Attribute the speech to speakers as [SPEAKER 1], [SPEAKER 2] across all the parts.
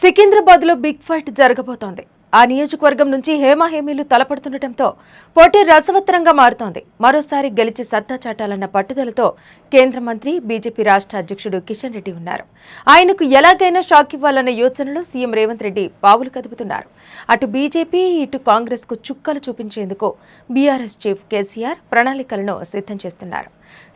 [SPEAKER 1] సికింద్రాబాద్లో big fight జరగబోతోంది. ఆ నియోజకవర్గం నుంచి హేమాహేమీలు తలపడుతుండటంతో పోటీ రసవత్తరంగా మారుతోంది. మరోసారి గెలిచి సత్తా చాటాలన్న పట్టుదలతో కేంద్ర మంత్రి, బీజేపీ రాష్ట్ర అధ్యక్షుడు కిషన్ రెడ్డి ఉన్నారు. ఆయనకు ఎలాగైనా షాక్ ఇవ్వాలన్న యోచనలో సీఎం రేవంత్ రెడ్డి పావులు కదుపుతున్నారు. అటు బీజేపీ, ఇటు కాంగ్రెస్ కు చుక్కలు చూపించేందుకు బీఆర్ఎస్ చీఫ్ కేసీఆర్ ప్రణాళికలను సిద్ధం చేస్తున్నారు.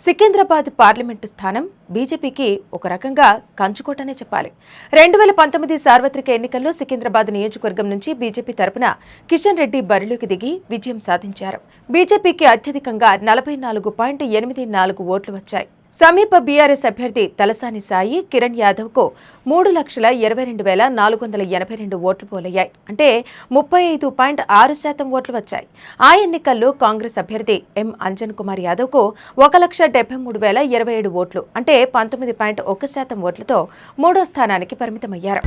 [SPEAKER 1] సికింద్రాబాద్ పార్లమెంటు స్థానం బీజేపీకి ఒక రకంగా కంచుకోటనే చెప్పాలి. 2019 సార్వత్రిక ఎన్నికల్లో సికింద్రాబాద్ నియోజకవర్గం నుంచి బీజేపీ తరపున కిషన్ రెడ్డి బరిలోకి దిగి విజయం సాధించారు. బీజేపీకి అత్యధికంగా 44.84 ఓట్లు వచ్చాయి. సమీప బీఆర్ఎస్ అభ్యర్థి తలసాని సాయి కిరణ్ యాదవ్ కు 3,22,482 ఓట్లు పోలయ్యాయి. అంటే 35.6% ఓట్లు వచ్చాయి. ఆ ఎన్నికల్లో కాంగ్రెస్ అభ్యర్థి ఎం అంజన్ కుమార్ యాదవ్ కు 1,73,027 ఓట్లు అంటే 19.1% ఓట్లతో మూడో స్థానానికి పరిమితమయ్యారు.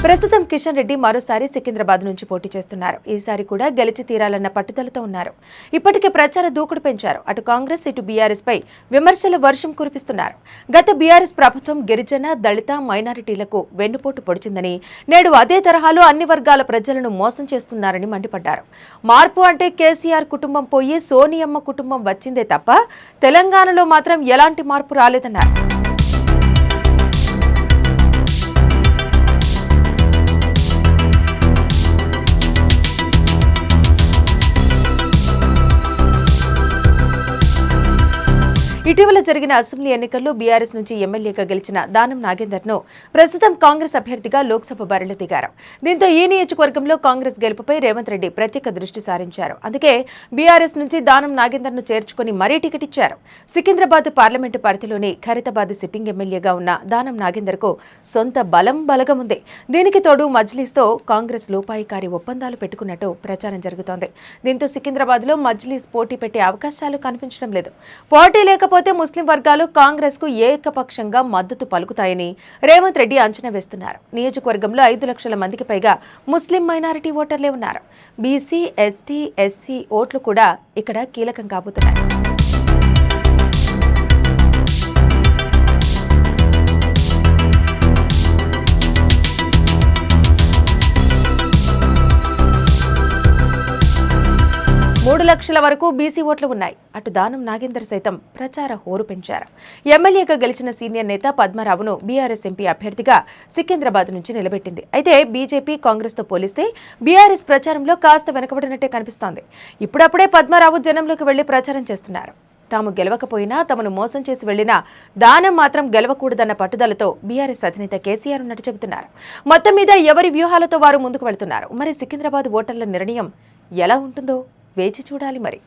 [SPEAKER 1] ప్రస్తుతం కిషన్ రెడ్డి మరోసారి సికింద్రాబాద్ నుంచి పోటీ చేస్తున్నారు. ఈసారి కూడా గెలిచి తీరాలన్న పట్టుదలతో ఉన్నారు. ఇప్పటికే ప్రచార దూకుడు పెంచారు. అటు కాంగ్రెస్, ఇటు బీఆర్ఎస్ పై విమర్శల వర్షం కురిపిస్తున్నారు. గత బీఆర్ఎస్ ప్రభుత్వం గిరిజన, దళిత, మైనారిటీలకు వెన్నుపోటు పొడిచిందని, నేడు అదే తరహాలో అన్ని వర్గాల ప్రజలను మోసం చేస్తున్నారని మండిపడ్డారు. మార్పు అంటే కేసీఆర్ కుటుంబం పోయి సోనియమ్మ కుటుంబం వచ్చిందే తప్ప తెలంగాణలో మాత్రం ఎలాంటి మార్పు రాలేదన్నారు. ఇటీవల జరిగిన అసెంబ్లీ ఎన్నికల్లో బీఆర్ఎస్ నుంచి ఎమ్మెల్యేగా గెలిచిన దానం నాగేందర్ ను ప్రస్తుతం కాంగ్రెస్ అభ్యర్థిగా లోక్సభ బరిలో దిగారు. దీంతో ఈ నియోజకవర్గంలో కాంగ్రెస్ గెలుపుపై రేవంత్ రెడ్డి ప్రత్యేక దృష్టి సారించారు. అందుకే బీఆర్ఎస్ నుంచి దానం నాగేందర్ ను చేర్చుకుని మరీ టికెట్ ఇచ్చారు. సికింద్రాబాద్ పార్లమెంటు పరిధిలోని ఖైరతాబాద్ సిట్టింగ్ ఎమ్మెల్యేగా ఉన్న దానం నాగేందర్ కు సొంత బలగం ఉంది. దీనికి తోడు మజ్లీస్తో కాంగ్రెస్ లోపాయికారి ఒప్పందాలు పెట్టుకున్నట్టు ప్రచారం జరుగుతోంది. దీంతో సికింద్రాబాద్ లో మజ్లీస్ పోటీ పెట్టే అవకాశాలు కనిపించడం లేదు. పోటీ లేకపోతే ముస్లిం వర్గాలు కాంగ్రెస్ కు ఏకపక్షంగా మద్దతు పలుకుతాయని రేవంత్ రెడ్డి అంచనా వేస్తున్నారు. నియోజకవర్గంలో 5 లక్షల మందికి పైగా ముస్లిం మైనారిటీ ఓటర్లే ఉన్నారు. బీసీ, ఎస్టీ, ఎస్సీ ఓట్లు కూడా ఇక్కడ కీలకం కాబోతున్నాయి. మూడు లక్షల వరకు బీసీ ఓట్లు ఉన్నాయి. అటు దానం నాగేందర్ సైతం ప్రచార హోరు పెంచారు. ఎమ్మెల్యేగా గెలిచిన సీనియర్ నేత పద్మారావును బీఆర్ఎస్ ఎంపీ అభ్యర్థిగా సికింద్రాబాద్ నుంచి నిలబెట్టింది. అయితే బీజేపీ, కాంగ్రెస్ తో పోలిస్తే బీఆర్ఎస్ ప్రచారంలో కాస్త వెనకబడినట్టే కనిపిస్తోంది. ఇప్పుడప్పుడే పద్మారావు జనంలోకి వెళ్లి ప్రచారం చేస్తున్నారు. తాము గెలవకపోయినా తమను మోసం చేసి వెళ్లినా దానం మాత్రం గెలవకూడదన్న పట్టుదలతో బీఆర్ఎస్ అధినేత కేసీఆర్ ఉన్నట్టు చెబుతున్నారు. మొత్తం మీద ఎవరి వ్యూహాలతో వారు ముందుకు వెళ్తున్నారు. మరి సికింద్రాబాద్ ఓటర్ల నిర్ణయం ఎలా ఉంటుందో వేచి చూడాలి మరి.